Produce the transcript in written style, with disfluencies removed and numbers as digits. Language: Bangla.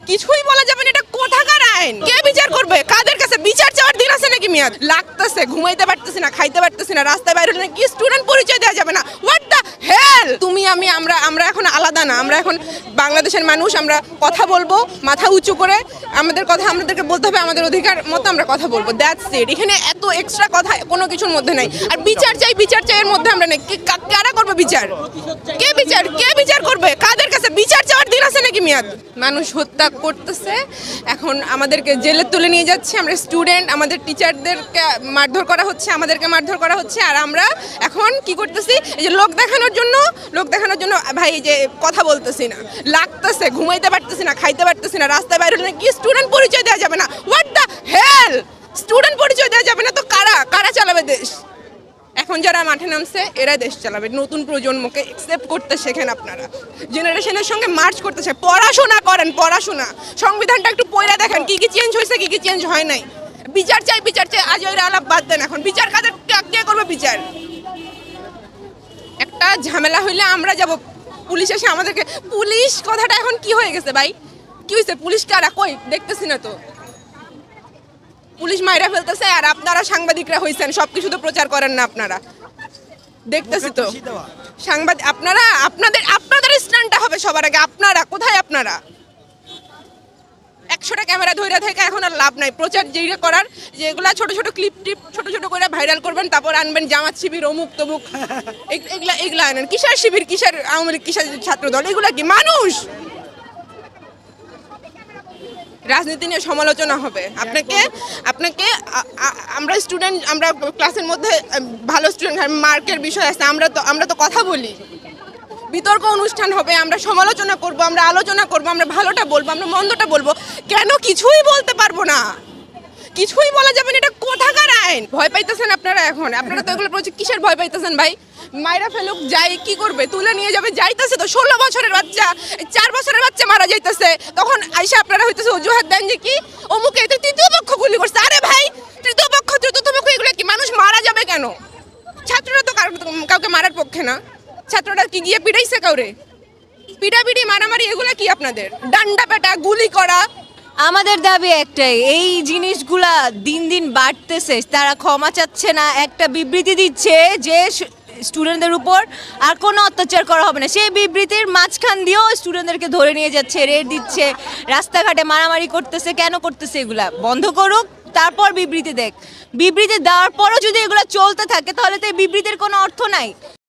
কিছুই বলা যাবে না, এটা কোথাকার আইন? কে বিচার করবে? কাদের কাছে বিচার চাওয়ার দিন আছে নাকি? মেয়াদ লাগতেছে, ঘুমাইতে পারতেছি না, খাইতে পারতেছি না, রাস্তায় বাইরে হলে কি স্টুডেন্ট পরিচয় দেওয়া যাবে না? What the hell? তুমি আমি আমরা এখন আলাদা না, আমরা এখন বাংলাদেশের মানুষ। আমরা কথা বলবো মাথা উঁচু করে, আমাদের কথা আমাদেরকে বলতে হবে, আমাদের অধিকার মতো আমরা কথা বলবো, দ্যাটস ইট। এখানে এত এক্সট্রা কথা কোনো কিছুর মধ্যে নাই। আর বিচার চাই এর মধ্যে আমরা নেই। কারা করবে বিচার? কে বিচার করবে? কাদের কাছে বিচার চাওয়ার দিন আছে নাকি? মেয়াদ মানুষ হত্যা করতেছে, এখন আমাদেরকে জেলে তুলে নিয়ে যাচ্ছে। আমরা স্টুডেন্ট, আমাদের টিচারদেরকে মারধর করা হচ্ছে, আমাদেরকে মারধর করা হচ্ছে। আর আমরা এখন কি করতেছি? এই যে লোক দেখানোর জন্য ভাই এই যে কথা বলতেছি না, লাগতেছে, ঘুমাইতে পারতেছি না, খাইতে পারতেছি না, রাস্তায় বাইরে হলে কি স্টুডেন্ট পরিচয় দেওয়া যাবে না? What the hell? স্টুডেন্ট পরিচয় দেওয়া যাবে না তো কারা চালাবে দেশ? এখন যারা মাঠে নামছে এরা দেশ চালাবে। নতুন প্রজন্মকে একসেপ্ট করতে শেখেন আপনারা, জেনারেশনের সঙ্গে মার্চ করতেছে। পড়াশোনা করেন, পড়াশোনা, সংবিধানটা একটু পড়ে দেখেন কি কি চেঞ্জ হয়েছে, কি কি চেঞ্জ হয় নাই। বিচার চাই আজ ওই আলাপ বাদ দেন। এখন বিচার কে করবে? বিচার একটা ঝামেলা হইলে আমরা যাব, পুলিশ এসে আমাদেরকে, পুলিশ কথাটা এখন কি হয়ে গেছে ভাই? কি হয়েছে? পুলিশ কারা? কই দেখতেছি না তো। পুলিশ মাইরা ফেলতেছে আর আপনারা সাংবাদিকরা হইছেন, সবকিছু তো প্রচার করেন না আপনারা, দেখতেছি তো। সাংবাদিক আপনারা, আপনাদের স্ট্যান্ডটা হবে সবার আগে। আপনারা কোথায়? আপনারা 100টা ক্যামেরা ধরে থেকে এখন আর লাভ নাই। প্রচার যেটা করার, যেগুলা ছোট ছোট ক্লিপ ছোট করে ভাইরাল করবেন, তারপর আনবেন জামাত শিবির, অমুক তমুক, এগুলা আনেন। কিসের শিবির, কিসের আওয়ামী লীগ, কিসের ছাত্রদল? এগুলা কি মানুষ? রাজনীতি নিয়ে সমালোচনা হবে। আপনাকে আমরা স্টুডেন্ট, আমরা ক্লাসের মধ্যে ভালো স্টুডেন্ট, মার্কের বিষয় আছে, আমরা তো কথা বলি, বিতর্ক অনুষ্ঠান হবে, আমরা সমালোচনা করব, আমরা আলোচনা করব, আমরা ভালোটা বলবো, আমরা মন্দটা বলবো। কেন কিছুই বলতে পারবো না? কিছুই বলা যাবে না, এটা কোথাকার আইন? ভয় পাইতেছেন আপনারা? এখন আপনারা তো এগুলো কিসের ভয় পাইতেছেন ভাই? মায়েরা ফেলুক, যাই কি করবে? তুলে নিয়ে যাবে, যাইতেছে তো। 16 বছরের বাচ্চা, 4 বছরের বাচ্চা মারা যাইতেছে, তখন আইসা আপনারা হইতেছে অজুহাত দেন যে কি অমুকে তৃতীয় পক্ষ গুলি করছে। আরে ভাই, তৃতীয় পক্ষ এগুলো কি? মানুষ মারা যাবে কেন? ছাত্ররা তো কাউকে মারার পক্ষে না। ছাত্ররা কি গিয়ে পিটাইছে কাউরে? পিটাপিটি, মারামারি, এগুলা কি আপনাদের? ডান্ডা পেটা, গুলি করা। আমাদের দাবি একটাই, এই জিনিসগুলা দিন দিন বাড়তেছে, তারা ক্ষমা চাচ্ছে না, একটা বিবৃতি দিচ্ছে যে স্টুডেন্টদের উপর আর কোনো অত্যাচার করা হবে না। সেই বিবৃতির মাঝখান দিয়েও স্টুডেন্টদেরকে ধরে নিয়ে যাচ্ছে, রেড দিচ্ছে, রাস্তাঘাটে মারামারি করতেছে। কেন করতেছে? এগুলা বন্ধ করুক, তারপর বিবৃতি দেখ। বিবৃতি দেওয়ার পরও যদি এগুলো চলতে থাকে তাহলে তো এই বিবৃতির কোনো অর্থ নাই।